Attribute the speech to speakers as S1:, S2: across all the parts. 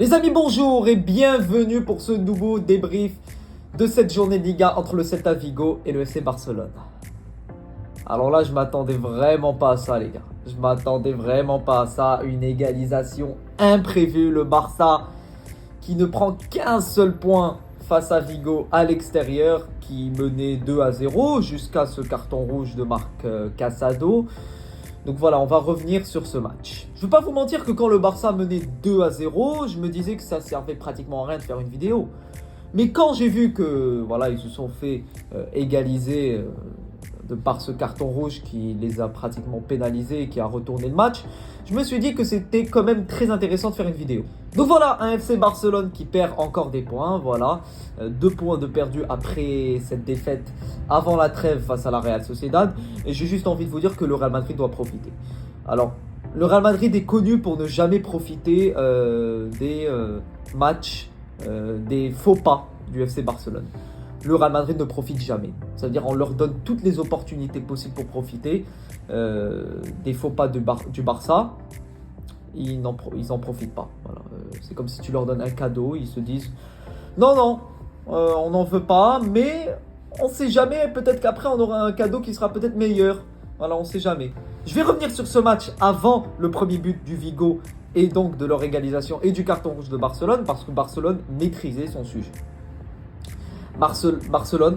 S1: Les amis, bonjour et bienvenue pour ce nouveau débrief de cette journée de Liga entre le Celta Vigo et le FC Barcelone. Alors là, je m'attendais vraiment pas à ça, les gars. Je m'attendais vraiment pas à ça. Une égalisation imprévue. Le Barça qui ne prend qu'un seul point face à Vigo à l'extérieur, qui menait 2-0 jusqu'à ce carton rouge de Marc Casado. Donc voilà, on va revenir sur ce match. Je ne veux pas vous mentir que quand le Barça menait 2-0, je me disais que ça servait pratiquement à rien de faire une vidéo. Mais quand j'ai vu que voilà, ils se sont fait égaliser de par ce carton rouge qui les a pratiquement pénalisés et qui a retourné le match, je me suis dit que c'était quand même très intéressant de faire une vidéo. Donc voilà, un FC Barcelone qui perd encore des points, voilà. 2 points de perdu après cette défaite avant la trêve face à la Real Sociedad. Et j'ai juste envie de vous dire que le Real Madrid doit profiter. Alors, le Real Madrid est connu pour ne jamais profiter des matchs, des faux pas du FC Barcelone. Le Real Madrid ne profite jamais. C'est-à-dire on leur donne toutes les opportunités possibles pour profiter des faux pas du Barça. Ils n'en profitent pas. Voilà. C'est comme si tu leur donnes un cadeau. Ils se disent non, on n'en veut pas, mais on ne sait jamais. Peut-être qu'après on aura un cadeau qui sera peut-être meilleur. Voilà, on ne sait jamais. Je vais revenir sur ce match avant le premier but du Vigo et donc de leur égalisation et du carton rouge de Barcelone, parce que Barcelone maîtrisait son sujet. Barcelone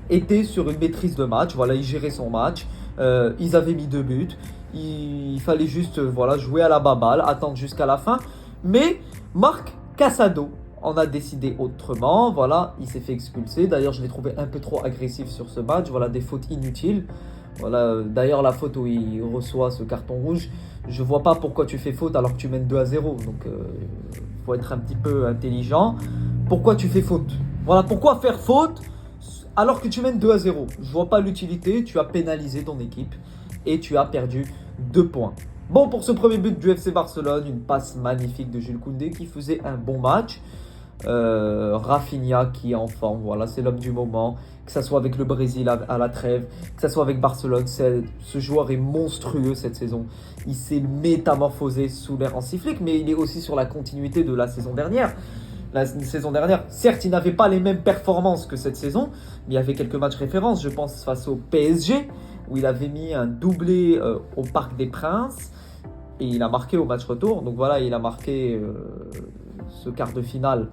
S1: était sur une maîtrise de match. Voilà, ils géraient son match. Ils avaient mis 2 buts. Il fallait juste jouer à la baballe, attendre jusqu'à la fin. Mais Marc Casado en a décidé autrement. Voilà, il s'est fait expulser. D'ailleurs, je l'ai trouvé un peu trop agressif sur ce match. Voilà, des fautes inutiles. Voilà, d'ailleurs, la faute où il reçoit ce carton rouge, je vois pas pourquoi tu fais faute alors que tu mènes 2-0. Donc, faut être un petit peu intelligent. Pourquoi tu fais faute? Voilà, pourquoi faire faute alors que tu mènes 2-0? Je vois pas l'utilité, tu as pénalisé ton équipe et tu as perdu 2 points. Bon, pour ce premier but du FC Barcelone, une passe magnifique de Jules Koundé qui faisait un bon match. Rafinha qui est en forme, voilà, c'est l'homme du moment. Que ce soit avec le Brésil à la trêve, que ce soit avec Barcelone, ce joueur est monstrueux cette saison. Il s'est métamorphosé sous l'air en cyclique, mais il est aussi sur la continuité de la saison dernière. La saison dernière, certes, il n'avait pas les mêmes performances que cette saison, mais il y avait quelques matchs références, je pense face au PSG, où il avait mis un doublé au Parc des Princes, et il a marqué au match retour. Donc voilà, il a marqué ce quart de finale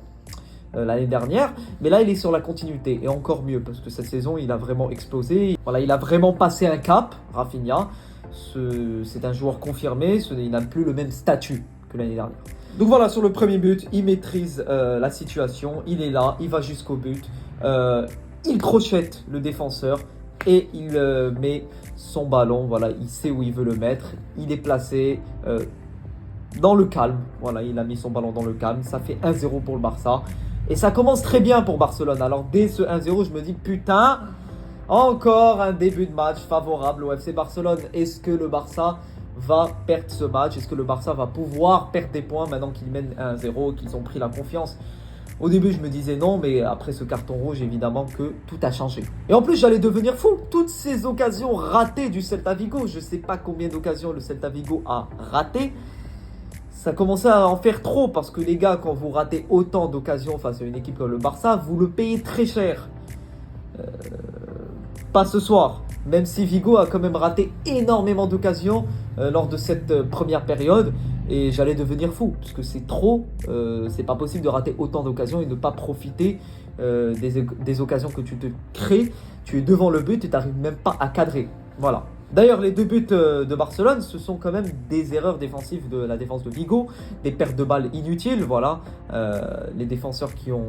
S1: l'année dernière, mais là il est sur la continuité, et encore mieux, parce que cette saison, il a vraiment explosé. Voilà, il a vraiment passé un cap, Rafinha. C'est un joueur confirmé, il n'a plus le même statut que l'année dernière. Donc voilà, sur le premier but, il maîtrise la situation, il est là, il va jusqu'au but, il crochette le défenseur et il met son ballon, voilà, il sait où il veut le mettre, il est placé dans le calme, voilà, il a mis son ballon dans le calme, ça fait 1-0 pour le Barça et ça commence très bien pour Barcelone. Alors dès ce 1-0, je me dis putain, encore un début de match favorable au FC Barcelone. Est-ce que le Barça va perdre ce match? Est-ce que le Barça va pouvoir perdre des points maintenant qu'ils mènent 1-0, qu'ils ont pris la confiance? Au début, je me disais non, mais après ce carton rouge, évidemment que tout a changé. Et en plus, j'allais devenir fou. Toutes ces occasions ratées du Celta Vigo, je ne sais pas combien d'occasions le Celta Vigo a raté. Ça commençait à en faire trop, parce que les gars, quand vous ratez autant d'occasions face à une équipe comme le Barça, vous le payez très cher. Pas ce soir, même si Vigo a quand même raté énormément d'occasions lors de cette première période, et j'allais devenir fou parce que c'est trop, c'est pas possible de rater autant d'occasions et ne pas profiter des occasions que tu te crées. Tu es devant le but et tu n'arrives même pas à cadrer. Voilà. D'ailleurs, les 2 buts de Barcelone, ce sont quand même des erreurs défensives de la défense de Vigo, des pertes de balles inutiles, voilà. Les défenseurs qui ont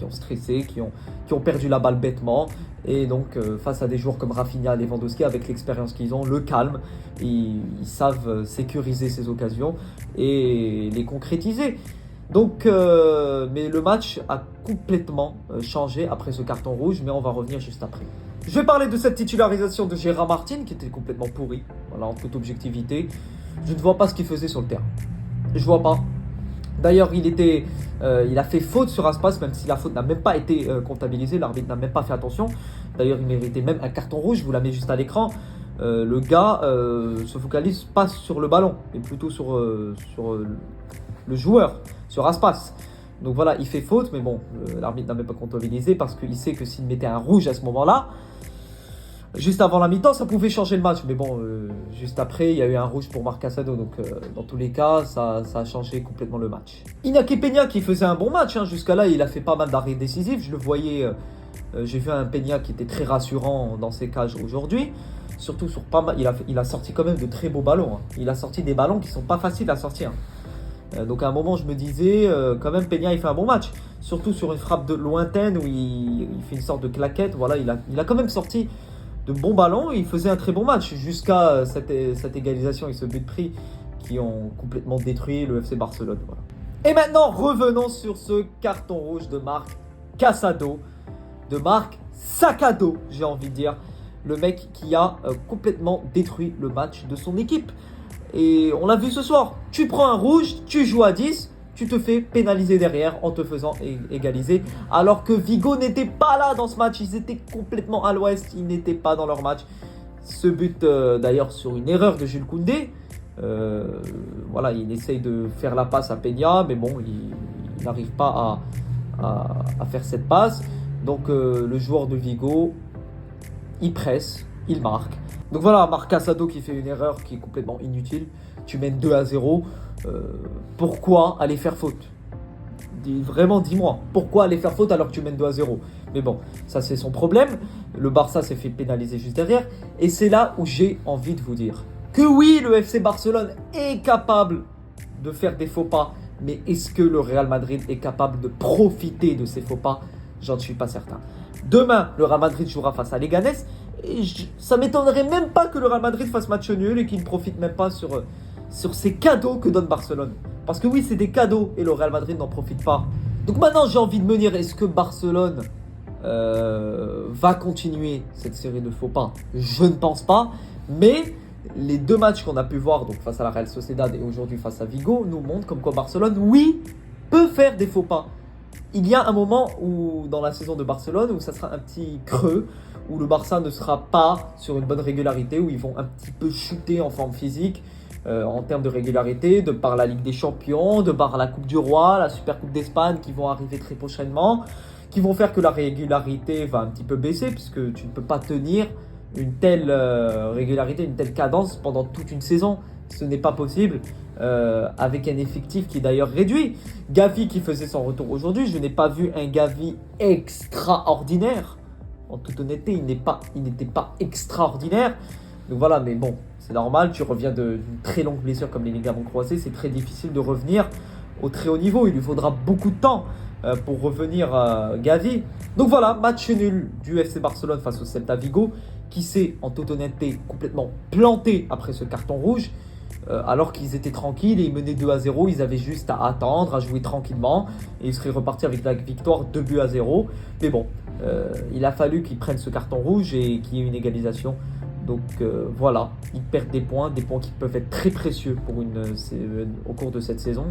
S1: stressé, qui ont perdu la balle bêtement. Et donc, face à des joueurs comme Rafinha, Lewandowski, avec l'expérience qu'ils ont, le calme, ils savent sécuriser ces occasions et les concrétiser. Donc, mais le match a complètement changé après ce carton rouge, mais on va revenir juste après. Je vais parler de cette titularisation de Gérard Martin qui était complètement pourri, voilà, en toute objectivité. Je ne vois pas ce qu'il faisait sur le terrain. Je vois pas. D'ailleurs, il a fait faute sur Aspas, même si la faute n'a même pas été comptabilisée. L'arbitre n'a même pas fait attention. D'ailleurs, il méritait même un carton rouge. Je vous la mets juste à l'écran. Le gars se focalise pas sur le ballon, mais plutôt sur le joueur, sur Aspas. Donc voilà, il fait faute, mais bon, l'arbitre n'a même pas comptabilisé parce qu'il sait que s'il mettait un rouge à ce moment-là, juste avant la mi-temps, ça pouvait changer le match. Mais bon, juste après, il y a eu un rouge pour Marc Casado. Donc, dans tous les cas, ça a changé complètement le match. Iñaki Peña qui faisait un bon match. Jusqu'à là, il a fait pas mal d'arrêts décisifs. Je le voyais, j'ai vu un Peña qui était très rassurant dans ses cages aujourd'hui. Surtout sur pas mal. Il a sorti quand même de très beaux ballons. Il a sorti des ballons qui sont pas faciles à sortir. Donc à un moment, je me disais, quand même, Peña, il fait un bon match. Surtout sur une frappe de lointaine où il fait une sorte de claquette. Voilà, il a quand même sorti de bons ballons. Il faisait un très bon match jusqu'à cette égalisation et ce but pris qui ont complètement détruit le FC Barcelone. Voilà. Et maintenant, revenons sur ce carton rouge de Marc Casado, de Marc Sacado, j'ai envie de dire. Le mec qui a complètement détruit le match de son équipe. Et on l'a vu ce soir. Tu prends un rouge, tu joues à 10, tu te fais pénaliser derrière en te faisant égaliser. Alors que Vigo n'était pas là dans ce match. Ils étaient complètement à l'ouest. Ils n'étaient pas dans leur match. Ce but d'ailleurs sur une erreur de Jules Koundé. Voilà, il essaye de faire la passe à Peña. Mais bon, il n'arrive pas à faire cette passe. Donc le joueur de Vigo, il presse, il marque. Donc voilà, Marc Casado qui fait une erreur qui est complètement inutile. Tu mènes 2-0. Pourquoi aller faire faute? Vraiment, dis-moi. Pourquoi aller faire faute alors que tu mènes 2-0? Mais bon, ça c'est son problème. Le Barça s'est fait pénaliser juste derrière. Et c'est là où j'ai envie de vous dire que oui, le FC Barcelone est capable de faire des faux pas. Mais est-ce que le Real Madrid est capable de profiter de ces faux pas? J'en suis pas certain. Demain, le Real Madrid jouera face à Leganés. Et ça m'étonnerait même pas que le Real Madrid fasse match nul et qu'il ne profite même pas sur ces cadeaux que donne Barcelone. Parce que oui, c'est des cadeaux et le Real Madrid n'en profite pas. Donc maintenant, j'ai envie de me dire, est-ce que Barcelone va continuer cette série de faux pas? Je ne pense pas. Mais les deux matchs qu'on a pu voir, donc face à la Real Sociedad et aujourd'hui face à Vigo, nous montrent comme quoi Barcelone, oui, peut faire des faux pas. Il y a un moment où, dans la saison de Barcelone, où ça sera un petit creux, où le Barça ne sera pas sur une bonne régularité, où ils vont un petit peu chuter en forme physique, en termes de régularité, de par la Ligue des Champions, de par la Coupe du Roi, la Super Coupe d'Espagne qui vont arriver très prochainement, qui vont faire que la régularité va un petit peu baisser, puisque tu ne peux pas tenir une telle régularité, une telle cadence pendant toute une saison. Ce n'est pas possible. Avec un effectif qui est d'ailleurs réduit. Gavi qui faisait son retour aujourd'hui, je n'ai pas vu un Gavi extraordinaire. En toute honnêteté, il n'était pas extraordinaire. Donc voilà, mais bon, c'est normal, tu reviens d'une très longue blessure comme les ligaments croisés, c'est très difficile de revenir au très haut niveau. Il lui faudra beaucoup de temps pour revenir Gavi. Donc voilà, match nul du FC Barcelone face au Celta Vigo, qui s'est en toute honnêteté complètement planté après ce carton rouge. Alors qu'ils étaient tranquilles et ils menaient 2-0, ils avaient juste à attendre, à jouer tranquillement et ils seraient repartis avec la victoire 2-0. Mais bon, il a fallu qu'ils prennent ce carton rouge et qu'il y ait une égalisation. Donc voilà, ils perdent des points qui peuvent être très précieux au cours de cette saison.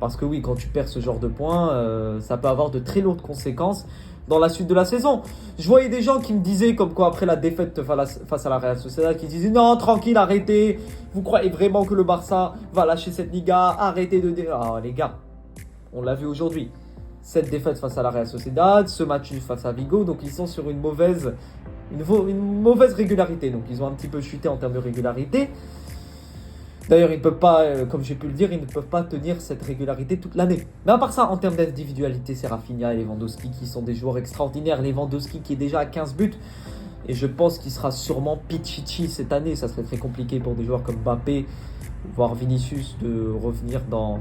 S1: Parce que oui, quand tu perds ce genre de points, ça peut avoir de très lourdes conséquences dans la suite de la saison. Je voyais des gens qui me disaient, comme quoi après la défaite face à la Real Sociedad, qui disaient non, tranquille, arrêtez. Vous croyez vraiment que le Barça va lâcher cette Liga? Arrêtez de dire. Ah les gars, on l'a vu aujourd'hui. Cette défaite face à la Real Sociedad, ce match face à Vigo, donc ils sont sur une mauvaise régularité. Donc ils ont un petit peu chuté en termes de régularité. D'ailleurs, ils ne peuvent pas, comme j'ai pu le dire, ils ne peuvent pas tenir cette régularité toute l'année. Mais à part ça, en termes d'individualité, c'est Rafinha et Lewandowski qui sont des joueurs extraordinaires. Lewandowski qui est déjà à 15 buts. Et je pense qu'il sera sûrement Pichichi cette année. Ça serait très compliqué pour des joueurs comme Mbappé, voire Vinicius, de revenir dans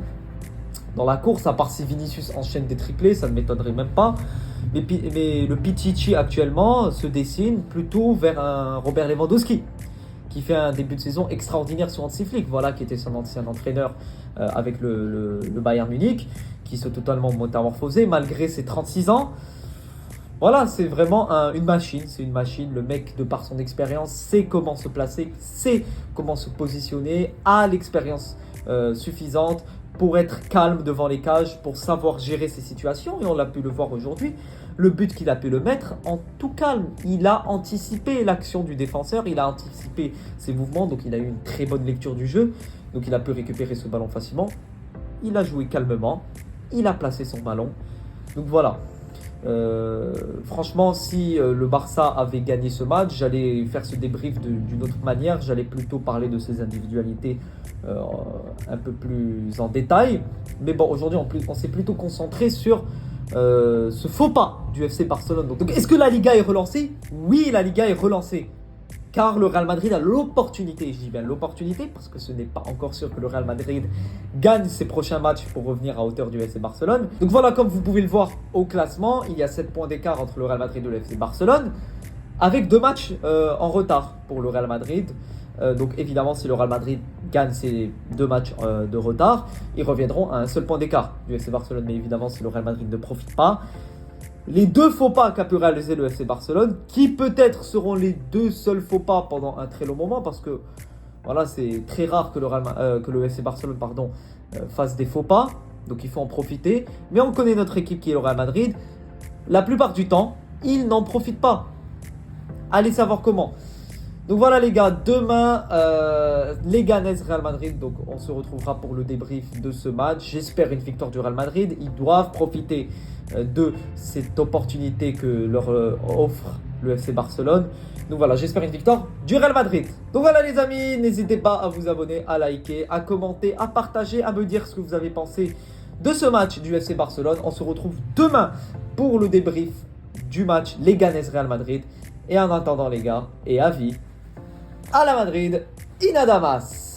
S1: la course. À part si Vinicius enchaîne des triplés, ça ne m'étonnerait même pas. Mais le Pichichi actuellement se dessine plutôt vers un Robert Lewandowski, qui fait un début de saison extraordinaire sur Hansi Flick, voilà, qui était son ancien entraîneur avec le Bayern Munich, qui s'est totalement métamorphosé malgré ses 36 ans. Voilà, c'est vraiment une machine. C'est une machine. Le mec, de par son expérience, sait comment se placer, sait comment se positionner, a l'expérience suffisante pour être calme devant les cages, pour savoir gérer ses situations. Et on l'a pu le voir aujourd'hui. Le but qu'il a pu le mettre en tout calme. Il a anticipé l'action du défenseur, il a anticipé ses mouvements, donc il a eu une très bonne lecture du jeu. Donc il a pu récupérer ce ballon facilement. Il a joué calmement. il a placé son ballon. Donc voilà. Franchement, si le Barça avait gagné ce match, j'allais faire ce débrief d'une autre manière. J'allais plutôt parler de ses individualités un peu plus en détail. Mais bon, aujourd'hui, on s'est plutôt concentré sur ce faux pas du FC Barcelone. Donc, est-ce que la Liga est relancée? Oui, la Liga est relancée. Car le Real Madrid a l'opportunité, je dis bien l'opportunité, parce que ce n'est pas encore sûr que le Real Madrid gagne ses prochains matchs pour revenir à hauteur du FC Barcelone. Donc voilà, comme vous pouvez le voir au classement, il y a 7 points d'écart entre le Real Madrid et le FC Barcelone, avec 2 matchs en retard pour le Real Madrid. Donc évidemment, si le Real Madrid gagne ces 2 matchs de retard, ils reviendront à un seul point d'écart du FC Barcelone. Mais évidemment, si le Real Madrid ne profite pas, les 2 faux pas qu'a pu réaliser le FC Barcelone, qui peut-être seront les 2 seuls faux pas pendant un très long moment, parce que voilà, c'est très rare que le FC Barcelone fasse des faux pas, donc il faut en profiter. Mais on connaît notre équipe qui est le Real Madrid, la plupart du temps, ils n'en profitent pas. Allez savoir comment. Donc voilà les gars, demain, Leganés Real Madrid, donc on se retrouvera pour le débrief de ce match. J'espère une victoire du Real Madrid. Ils doivent profiter de cette opportunité que leur offre le FC Barcelone. Donc voilà, j'espère une victoire du Real Madrid. Donc voilà les amis, n'hésitez pas à vous abonner, à liker, à commenter, à partager, à me dire ce que vous avez pensé de ce match du FC Barcelone. On se retrouve demain pour le débrief du match Leganés Real Madrid. Et en attendant les gars, et à vie, à la Madrid, Inadamas.